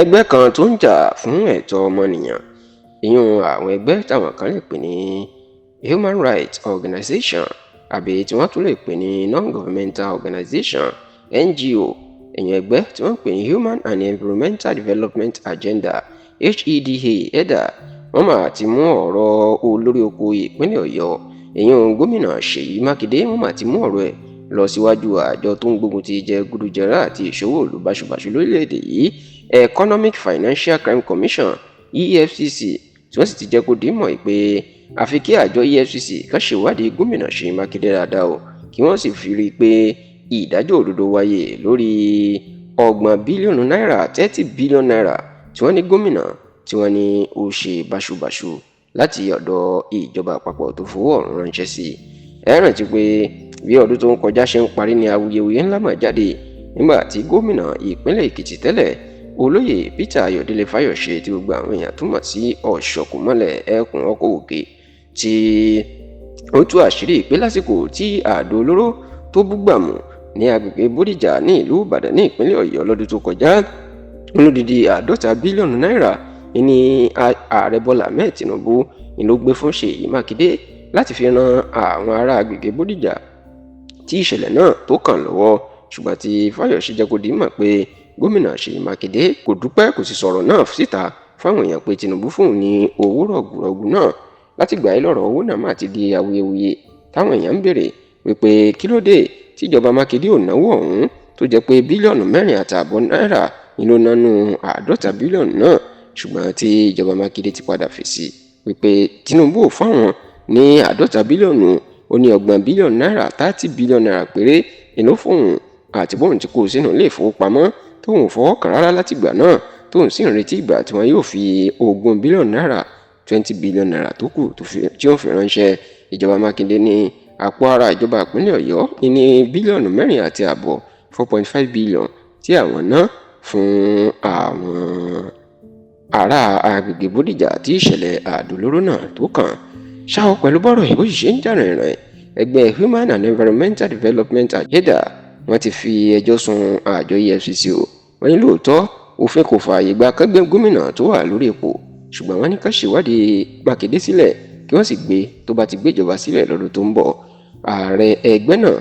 ẹgbẹ́ kan tó ń jà fún ẹ̀tọ́ ọmọnìyàn ìyún àwọn ẹgbẹ́ táwọn kan lè pè ní human rights organization àbí tí wọ́n tún lè pè ní non-governmental organization NGO èyàn ẹgbẹ́ tí wọ́n pè ní Human and Environmental Development Agenda HEDA wọ́n mà ti mú ọ̀rọ̀ olórí oko ìpínlẹ̀ Ọ̀yọ́ ìyún gómìnà Ṣèyí Mákindé wọ́n mà ti mú ọ̀rọ̀ ẹ̀ lọ síwájú àjọ tó ń gbógun ti jẹgúdújẹrá àti ìṣòwò ìlú báṣubàṣu lórílẹ̀‐èdè yìí Economic Financial Crime Commission EFCC tí wọ́n sì ti jẹ́ kó dìímọ̀ pé àfi kí àjọ EFCC kàn ṣèwádìí gómìnà Ṣèyí Mákindé dáadáa o kí wọ́n sì fi rí i pé ìdájọ́ òdodo wáyé lórí $30 bílíọ̀nù $30 bílíọ̀nù tí wọ́n ní gómìnà tí wọ́n ní ó ṣe báṣubàṣu láti ọ̀dọ̀ ìjọba àpapọ̀ tó fowó ọ̀hún ránṣẹ́ sí i. Ẹ rántí pé bí ọdún tó ń kọjá ṣe ń parí ní awuyewuye ńlá mà jáde nígbà tí gómìnà ìpínlẹ̀ Èkìtì tẹ́lẹ̀ olóyè Peter Ayọ̀délé Fáyọ̀ṣe tí gbogbo àwọn èèyàn túmọ̀ sí Ọ̀ṣọ̀kùnmọ́lẹ̀ ẹkùn ọkọ̀ òkè tí ó tú àṣírí pé lásìkò tí àdó olóró tó búgbàmù ní agbègbè Bódìjà ní ìlú Ìbàdàn ní ìpínlẹ̀ Ọ̀yọ́ lọ́dún tó kọjá olódìdí $50 bílíọ̀nù ní ààrẹ Bọ́lá Ahmed Tinubu ni ló gbé fún Ṣèyí Mákindé láti fi ran àwọn ará agbègbè Bódìjà tí ìṣẹ̀lẹ̀ náà tó kàn lọ́wọ́ ṣùgbọ́n tí Fáyọ̀ṣe jẹ́ kó dìímọ̀ pé gómìnà Ṣèyí Mákindé kò dúpẹ́ kò sì sọ̀rọ̀ náà síta fáwọn èèyàn pé Tinubu fún òun ní owó rọ̀gùrọ̀gù náà láti gbà lọ́rọ̀ owó náà má ti di awuyewuye táwọn èèyàn ń béèrè wípé kí ló dé tíjọba Mákindé ò náwó ọ̀hún tó jẹ́ pé $4.5 bílíọ̀nù ni ló nánú $50 bílíọ̀nù náà ṣùgbọ́n tí ìjọba Mákindé ti padà fèsì wípé Tinubu ò fáwọn ní $50 bílíọ̀nù ó ní $30 bílíọ̀nù $30 bílíọ̀nù péré ìlú fóun àti bóun ti kó sínú ilé ìfowópamọ́ tóun fọwọ́ kàn rárá látìgbà náà tóun sì ń retí ìgbà tí wọn yóò fi $20 bílíọ̀nù $20 bílíọ̀nù tó kù tí ó fi ránṣẹ́. Ìjọba Mákindé ní àpò ara ìjọba ìpínlẹ̀ Ọ̀yọ́ ní $4.5 bílíọ̀nù $4.5 bílíọ̀nù tí àwọn ná fún àwọn ará agbègbè Bódìjà tí ìṣẹ̀lẹ̀ àdó olóró náà tó kàn. Ṣáò pẹ̀lú bọ́rọ̀ ìbò ṣiṣẹ́ ń jà rìnrìn ẹgbẹ́ Human and Environmental Development Agenda wọ́n ti fi ẹjọ́ sun àjọ EFCC o wọ́n ní lóòótọ́ òfin kò fààyè gba kẹ́gbẹ́ gómìnà tó wà lórí ipò ṣùgbọ́n wọ́n ní ká ṣèwádìí Mákindé sílẹ̀ kí wọ́n sì gbé tó bá ti gbéjọba sílẹ̀ lọ́dún tó ń bọ̀. Ààrẹ ẹgbẹ́ náà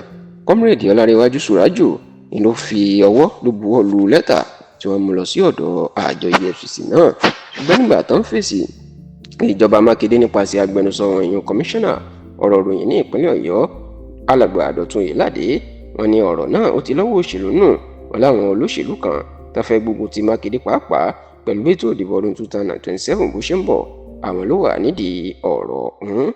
Comrade Ọlárẹ̀wájú Sùrájù ni ló fi ọwọ́ ló buwọ́ lu lẹ́tà tí wọ́n mú lọ sí ọ̀dọ̀ àjọ EFCC náà ṣùgbọ́n nígbà tó ń fèsì ìjọba Mákindé nípasẹ̀ agbẹnusọ ìyún kọmíṣánná ọ̀rọ̀ ìròyìn ní ìpínlẹ̀ Ọ̀yọ́ alàgbà Dọ̀tun Oyèládé wọ́n ní ọ̀rọ̀ náà ó ti lọ́wọ́ òṣèlú nù wọ́n láwọn olóṣèlú kan tó fẹ́ gbógun ti Mákindé pàápàá pẹ̀lú ètò ìdìbò ọdún 2027 bó ṣe ń bọ̀ àwọn ló wà nídìí ọ̀rọ̀ ọ̀hún.